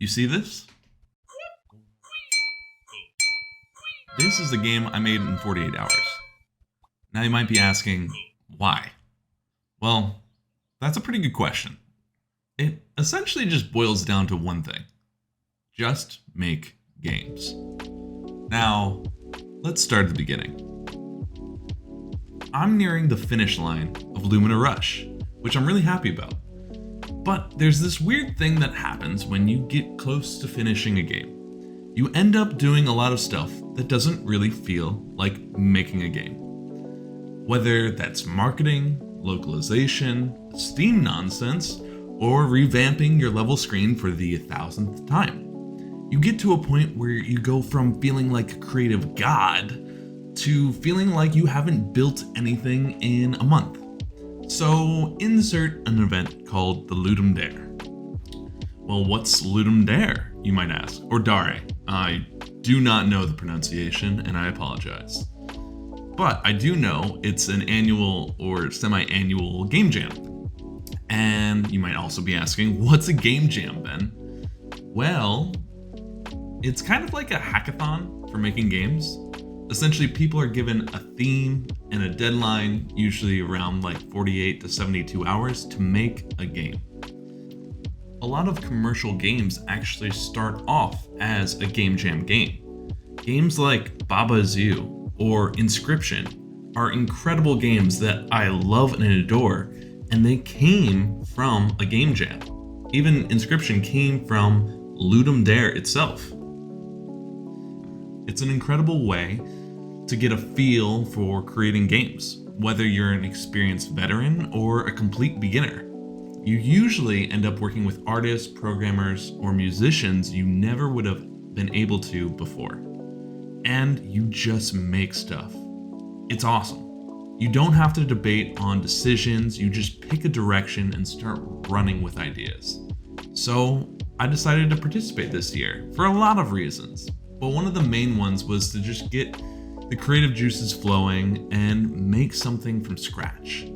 You see this? This is the game I made in 48 hours. Now you might be asking, why? Well, that's a pretty good question. It essentially just boils down to one thing. Just make games. Now, let's start at the beginning. I'm nearing the finish line of Lumina Rush, which I'm really happy about. But there's this weird thing that happens when you get close to finishing a game. You end up doing a lot of stuff that doesn't really feel like making a game. Whether that's marketing, localization, Steam nonsense, or revamping your level screen for the 1,000th time. You get to a point where you go from feeling like a creative god to feeling like you haven't built anything in a month. So insert an event called the Ludum Dare. Well, what's Ludum Dare, you might ask? Or Dare. I do not know the pronunciation, and I apologize. But I do know it's an annual or semi-annual game jam. And you might also be asking, what's a game jam, Ben? Well, it's kind of like a hackathon for making games. Essentially, people are given a theme and a deadline, usually around like 48 to 72 hours, to make a game. A lot of commercial games actually start off as a game jam game. Games like Baba Zoo or Inscription are incredible games that I love and adore, and they came from a game jam. Even Inscription came from Ludum Dare itself. It's an incredible way to get a feel for creating games, whether you're an experienced veteran or a complete beginner. You usually end up working with artists, programmers, or musicians you never would have been able to before. And you just make stuff. It's awesome. You don't have to debate on decisions, you just pick a direction and start running with ideas. So I decided to participate this year for a lot of reasons, but one of the main ones was to just get the creative juices flowing and make something from scratch.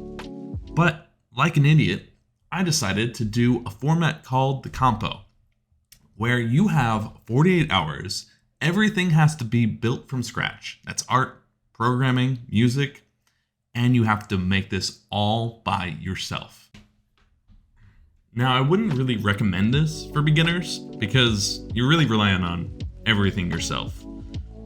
But like an idiot, I decided to do a format called the Compo, where you have 48 hours, everything has to be built from scratch. That's art, programming, music, and you have to make this all by yourself. Now, I wouldn't really recommend this for beginners because you're really relying on everything yourself.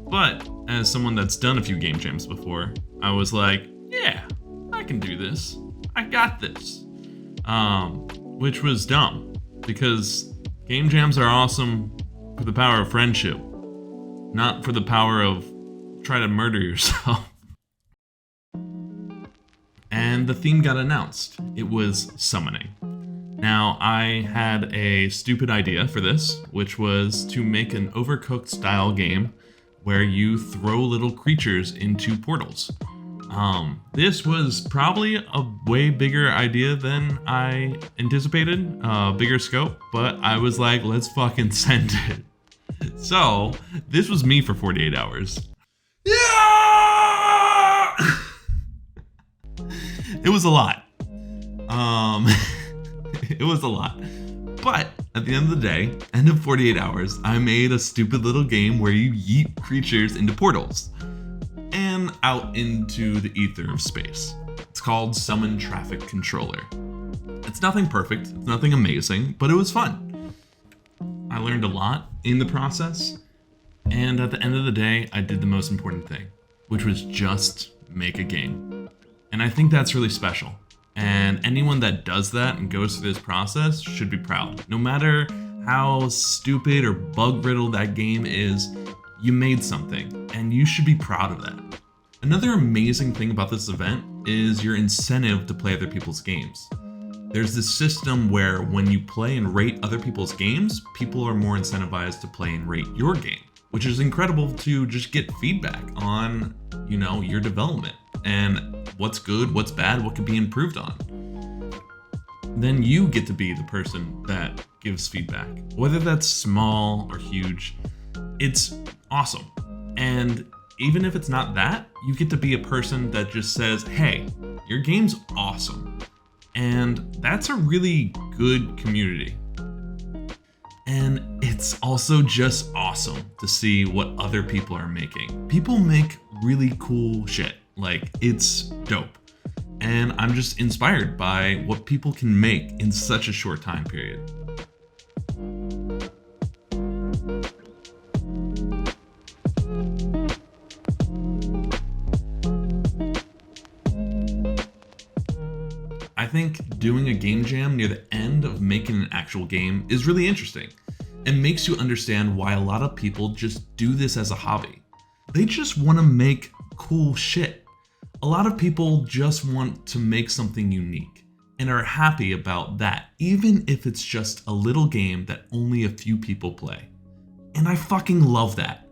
But as someone that's done a few game jams before, I was like, yeah, I can do this. I got this. Which was dumb because game jams are awesome for the power of friendship, not for the power of trying to murder yourself. And the theme got announced. It was summoning. Now, I had a stupid idea for this, which was to make an Overcooked style game where you throw little creatures into portals. This was probably a way bigger idea than I anticipated, bigger scope, but I was like, let's fucking send it. So, this was me for 48 hours. Yeah! It was a lot. It was a lot. But at the end of the day, end of 48 hours, I made a stupid little game where you yeet creatures into portals and out into the ether of space. It's called Summon Traffic Controller. It's nothing perfect, it's nothing amazing, but it was fun. I learned a lot in the process, and at the end of the day, I did the most important thing, which was just make a game. And I think that's really special. And anyone that does that and goes through this process should be proud. No matter how stupid or bug-riddled that game is, you made something, and you should be proud of that. Another amazing thing about this event is your incentive to play other people's games. There's this system where when you play and rate other people's games, people are more incentivized to play and rate your game, which is incredible to just get feedback on, your development and what's good, what's bad, what could be improved on. Then you get to be the person that gives feedback. Whether that's small or huge, it's awesome. And even if it's not that, you get to be a person that just says, hey, your game's awesome. And that's a really good community. And it's it's also just awesome to see what other people are making. People make really cool shit. Like, it's dope. And I'm just inspired by what people can make in such a short time period. I think doing a game jam near the end of making an actual game is really interesting and makes you understand why a lot of people just do this as a hobby. They just want to make cool shit. A lot of people just want to make something unique and are happy about that, even if it's just a little game that only a few people play. And I fucking love that.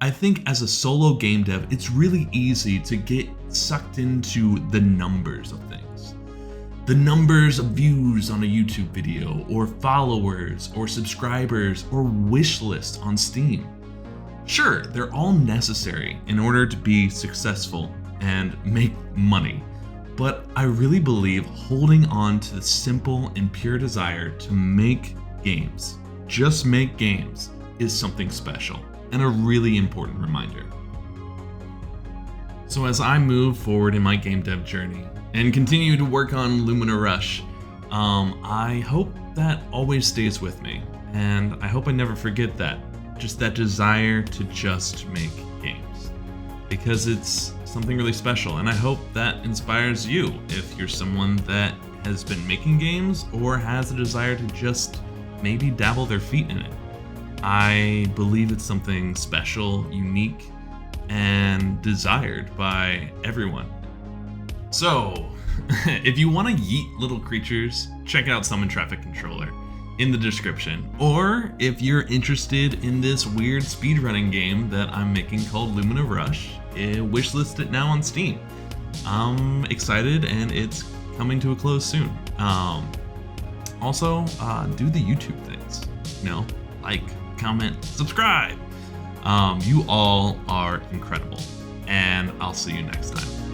I think as a solo game dev, it's really easy to get sucked into the numbers of things. The numbers of views on a YouTube video, or followers, or subscribers, or wish list on Steam. Sure, they're all necessary in order to be successful and make money, but I really believe holding on to the simple and pure desire to make games, just make games, is something special and a really important reminder. So as I move forward in my game dev journey and continue to work on Lumina Rush, I hope that always stays with me, and I hope I never forget that. Just that desire to just make games, because it's something really special, and I hope that inspires you if you're someone that has been making games or has a desire to just maybe dabble their feet in it. I believe it's something special, unique, and desired by everyone. So, if you want to yeet little creatures, check out Summon Traffic Controller in the description. Or if you're interested in this weird speedrunning game that I'm making called Lumina Rush, wishlist it now on Steam. I'm excited, and it's coming to a close soon. Also, do the YouTube things. Like, comment, subscribe. You all are incredible, and I'll see you next time.